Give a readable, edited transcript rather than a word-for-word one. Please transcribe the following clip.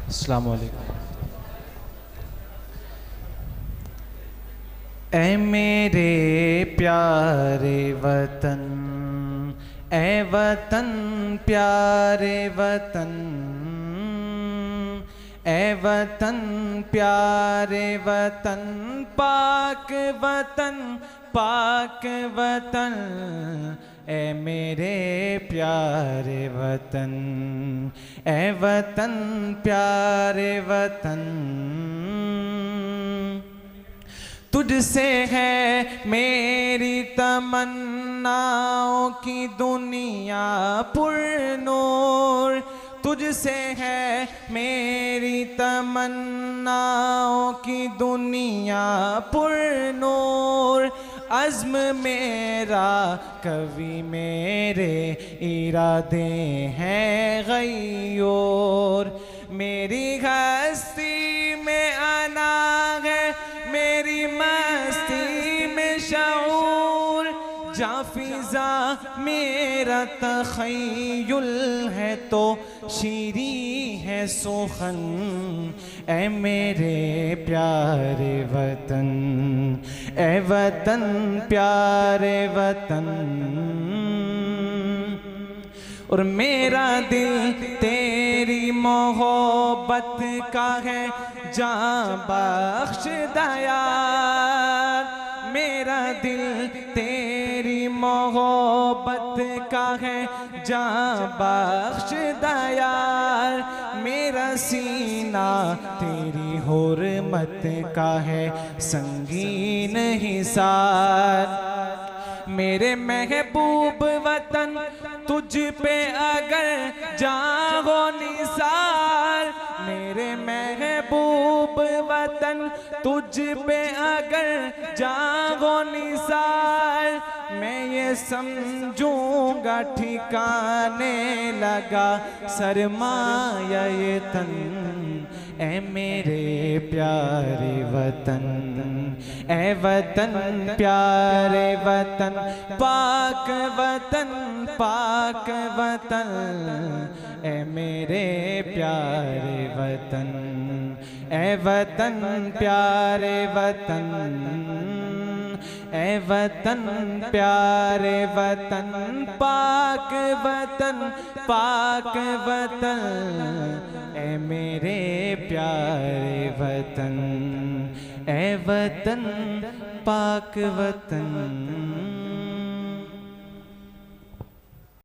अस्सलामु अलैकुम। ऐ मेरे प्यारे वतन, ऐ वतन प्यारे वतन, ऐ वतन प्यारे वतन, पाक वतन पाक वतन, ऐ मेरे प्यारे वतन, ऐ वतन प्यारे वतन। तुझसे है मेरी तमन्नाओं की दुनिया पुरनूर, तुझसे है मेरी तमन्नाओं की दुनिया पुरनूर। अज़्म मेरा कवि मेरे इरादे हैं गयूर, मेरी हस्ती में आना है मेरी मस्ती में शऊर, जाफिजा मेरा तख़य्युल है तो शीरी है सुखन। ऐ मेरे प्यारे वतन, ऐ वतन प्यारे वतन। और मेरा दिल तेरी मोहब्बत का है जाँ बख्श दयार, मेरा दिल तेरी मोहब्बत का है जाँ बख्श दयार, मेरा सीना तेरी हुर्मत का है संगीन हिसार। मेरे महबूब वतन तुझ पे अगर जागो निसार, मेरे महबूब वतन तुझ पे अगर जागो निसार, मैं ये समझूंगा ठिकाने लगा सरमाया ये तन। ऐ मेरे प्यारे वतन, ऐ वतन प्यारे वतन, पाक वतन पाक वतन, ऐ मेरे प्यारे वतन, ऐ वतन प्यारे वतन, ऐ वतन प्यारे वतन, पाक वतन पाक वतन, ऐ मेरे प्यारे वतन, ऐ वतन पाक वतन।